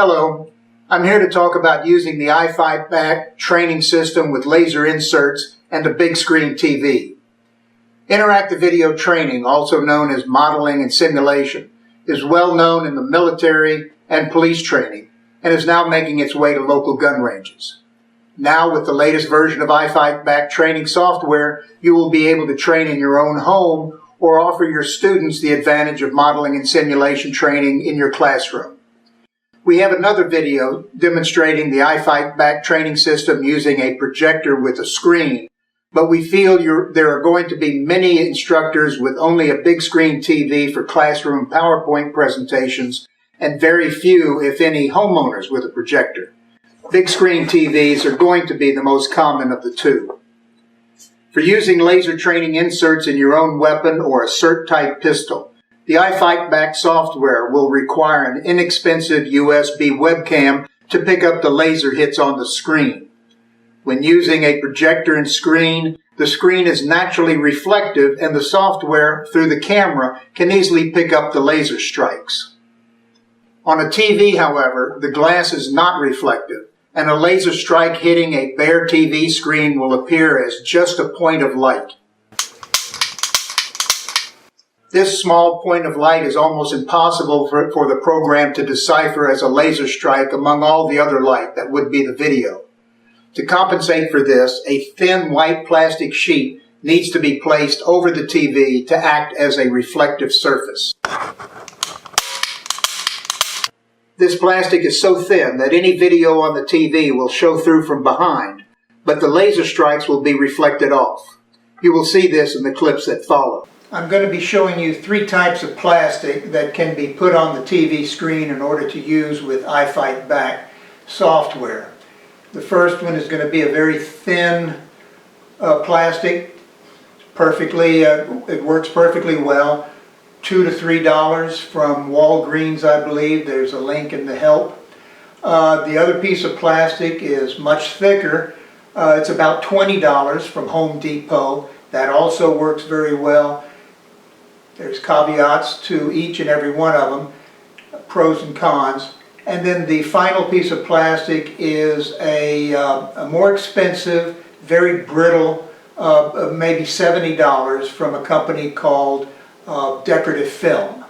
Hello, I'm here to talk about using the iFightBack training system with laser inserts and a big screen TV. Interactive video training, also known as modeling and simulation, is well known in the military and police training and is now making its way to local gun ranges. Now, with the latest version of iFightBack training software, you will be able to train in your own home or offer your students the advantage of modeling and simulation training in your classroom. We have another video demonstrating the iFightBack training system using a projector with a screen, but we feel there are going to be many instructors with only a big screen TV for classroom PowerPoint presentations and very few, if any, homeowners with a projector. Big screen TVs are going to be the most common of the two. For using laser training inserts in your own weapon or assert-type pistol, the iFightBack software will require an inexpensive USB webcam to pick up the laser hits on the screen. When using a projector and screen, the screen is naturally reflective and the software, through the camera, can easily pick up the laser strikes. On a TV, however, the glass is not reflective, and a laser strike hitting a bare TV screen will appear as just a point of light. This small point of light is almost impossible for the program to decipher as a laser strike among all the other light that would be the video. To compensate for this, a thin white plastic sheet needs to be placed over the TV to act as a reflective surface. This plastic is so thin that any video on the TV will show through from behind, but the laser strikes will be reflected off. You will see this in the clips that follow. I'm going to be showing you three types of plastic that can be put on the TV screen in order to use with iFightBack software. The first one is going to be a very thin plastic. It works perfectly well. $2 to $3 from Walgreens, I believe. There's a link in the help. The other piece of plastic is much thicker. It's about $20 from Home Depot. That also works very well. There's caveats to each and every one of them, pros and cons. And then the final piece of plastic is a more expensive, very brittle, maybe $70 from a company called decorative film.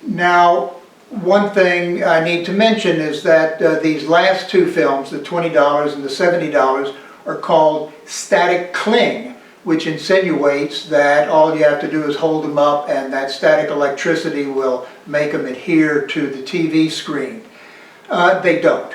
Now, one thing I need to mention is that these last two films, the $20 and the $70, are called static cling, which insinuates that all you have to do is hold them up and that static electricity will make them adhere to the TV screen. They don't.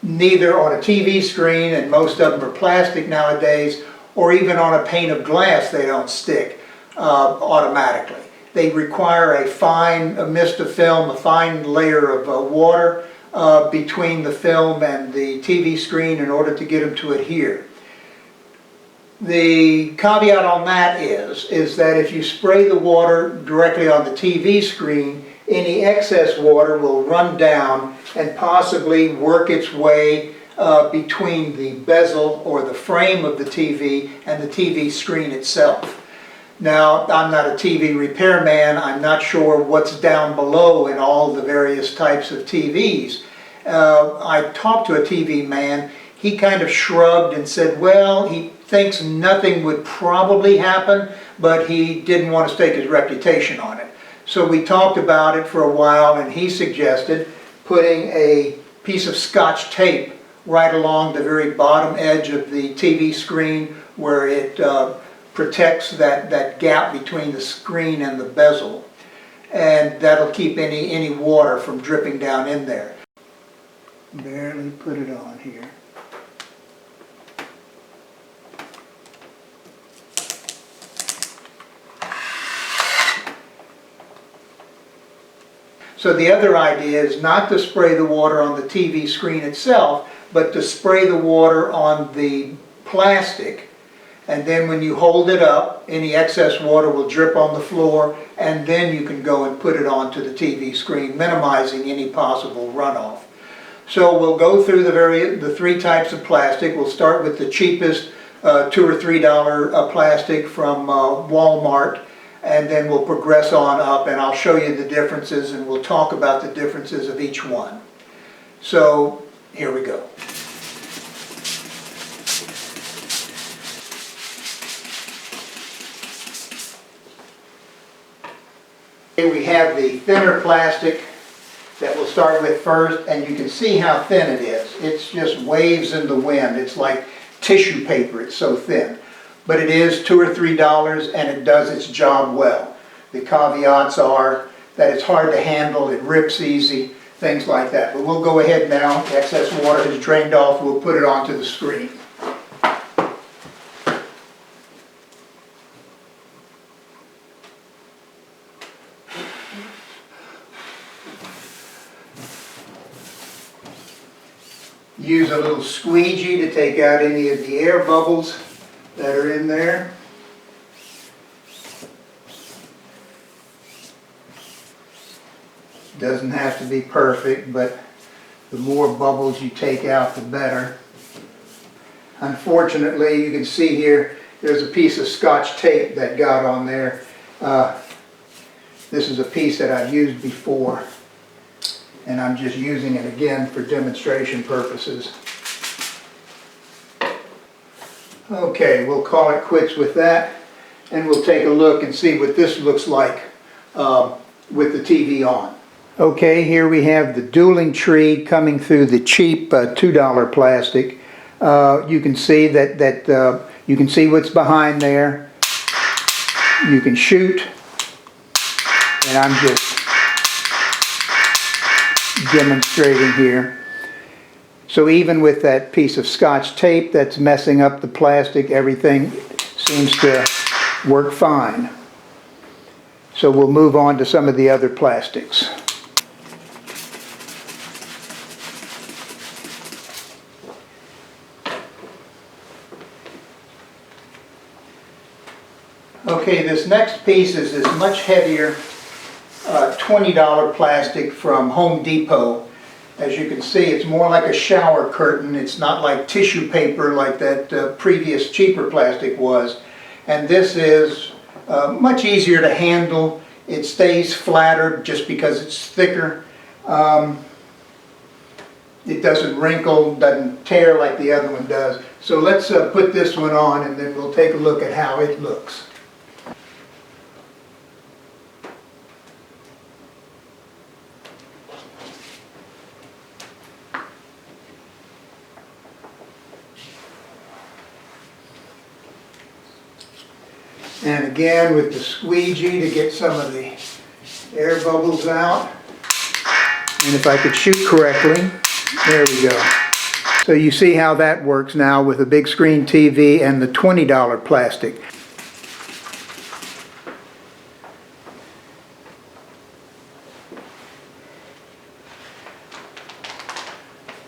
Neither on a TV screen, and most of them are plastic nowadays, or even on a pane of glass they don't stick automatically. They require a fine mist of film, a fine layer of water between the film and the TV screen in order to get them to adhere. The caveat on that is that if you spray the water directly on the TV screen, any excess water will run down and possibly work its way between the bezel or the frame of the TV and the TV screen itself. Now, I'm not a TV repairman. I'm not sure what's down below in all the various types of TVs. I talked to a TV man. He kind of shrugged and said, well, he thinks nothing would probably happen, but he didn't want to stake his reputation on it. So we talked about it for a while, and he suggested putting a piece of Scotch tape right along the very bottom edge of the TV screen where it protects that gap between the screen and the bezel. And that'll keep any water from dripping down in there. Barely put it on here. So the other idea is not to spray the water on the TV screen itself, but to spray the water on the plastic, and then when you hold it up, any excess water will drip on the floor, and then you can go and put it onto the TV screen, minimizing any possible runoff. So we'll go through the three types of plastic. We'll start with the cheapest $2 or $3 plastic from Walmart, and then we'll progress on up, and I'll show you the differences, and we'll talk about the differences of each one. So here we go. Here we have the thinner plastic that we'll start with first, and you can see how thin it is. It's just waves in the wind. It's like tissue paper, it's so thin. But it is $2 or $3 and it does its job well. The caveats are that it's hard to handle, it rips easy, things like that. But we'll go ahead now. Excess water has drained off. We'll put it onto the screen. Use a little squeegee to take out any of the air bubbles that are in there. Doesn't have to be perfect, but the more bubbles you take out, the better. Unfortunately, you can see here, there's a piece of Scotch tape that got on there. This is a piece that I've used before, and I'm just using it again for demonstration purposes. Okay, we'll call it quits with that, and we'll take a look and see what this looks like with the TV on. Okay, here we have the dueling tree coming through the cheap $2 plastic. You can see that you can see what's behind there. You can shoot, and I'm just demonstrating here. So even with that piece of Scotch tape that's messing up the plastic, everything seems to work fine. So we'll move on to some of the other plastics. Okay, this next piece is this much heavier $20 plastic from Home Depot. As you can see, it's more like a shower curtain. It's not like tissue paper like that previous cheaper plastic was. And this is much easier to handle. It stays flatter just because it's thicker. It doesn't wrinkle, doesn't tear like the other one does. So let's put this one on, and then we'll take a look at how it looks. And again with the squeegee to get some of the air bubbles out. And if I could shoot correctly, there we go. So you see how that works now with a big screen TV and the $20 plastic.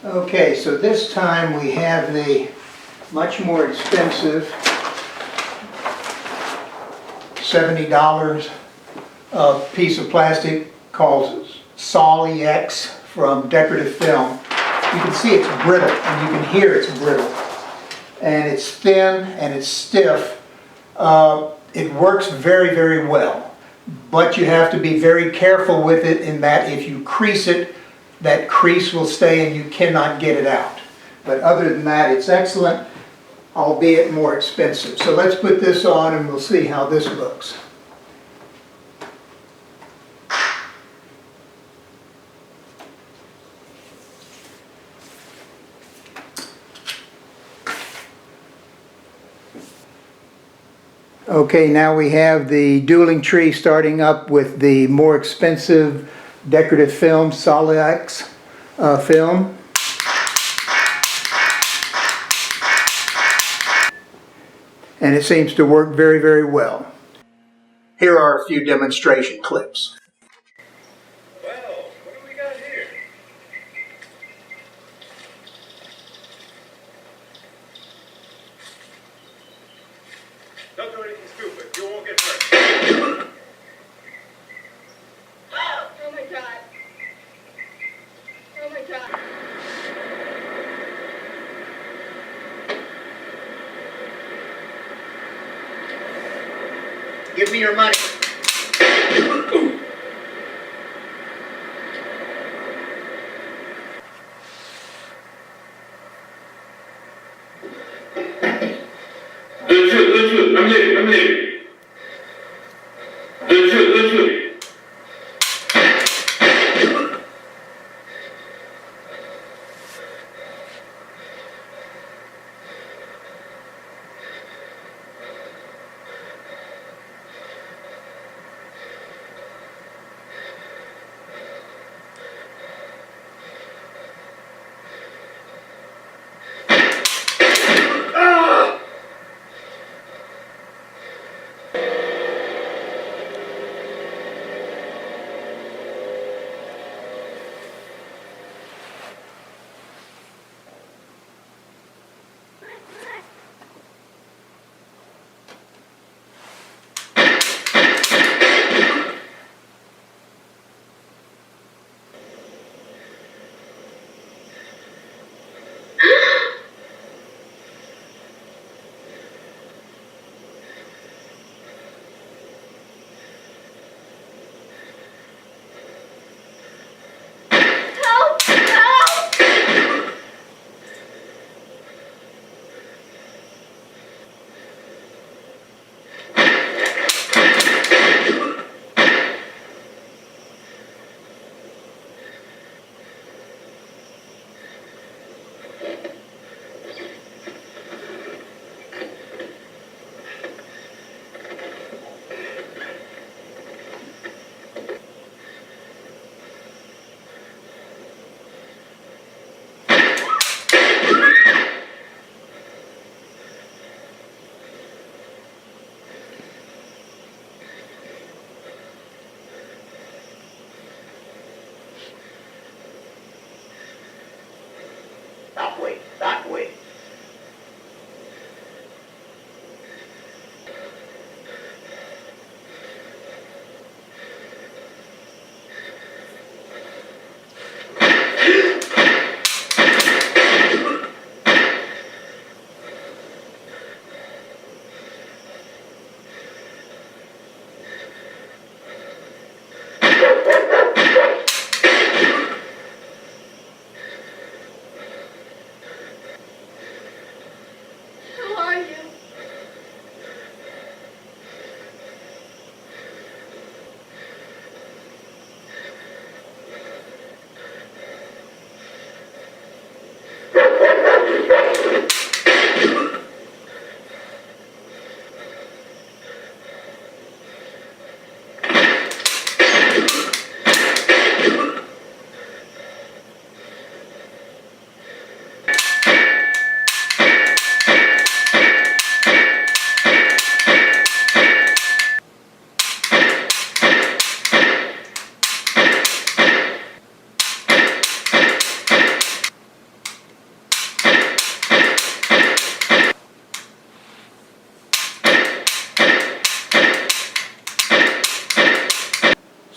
Okay, so this time we have the much more expensive $70 piece of plastic called Sol-EX from Decorative Film. You can see it's brittle, and you can hear it's brittle. And it's thin and it's stiff. It works very, very well. But you have to be very careful with it in that if you crease it, that crease will stay and you cannot get it out. But other than that, it's excellent, albeit more expensive. So let's put this on and we'll see how this looks. Okay, now we have the dueling tree starting up with the more expensive decorative film, Sol-EX film. And it seems to work very, very well. Here are a few demonstration clips. Well, what do we got here? Don't do anything stupid. You won't get hurt. Oh my God. Oh my God. Give me your money.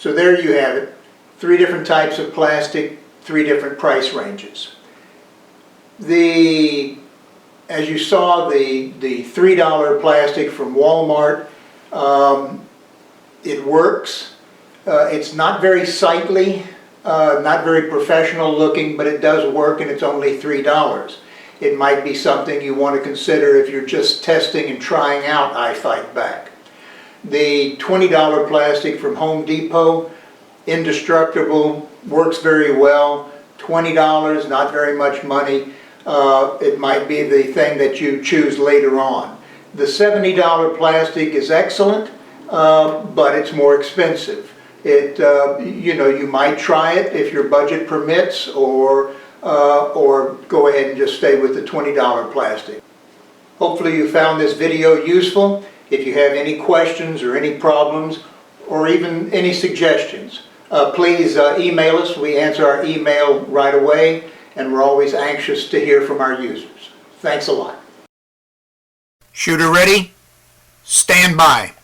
So there you have it. 3 different types of plastic, 3 different price ranges. As you saw, the $3 plastic from Walmart, it works. It's not very sightly, not very professional looking, but it does work, and it's only $3. It might be something you want to consider if you're just testing and trying out iFightBack. The $20 plastic from Home Depot, indestructible, works very well. $20, not very much money. It might be the thing that you choose later on. The $70 plastic is excellent, but it's more expensive. You might try it if your budget permits, or go ahead and just stay with the $20 plastic. Hopefully you found this video useful. If you have any questions or any problems, or even any suggestions, please email us. We answer our email right away, and we're always anxious to hear from our users. Thanks a lot. Shooter ready? Stand by.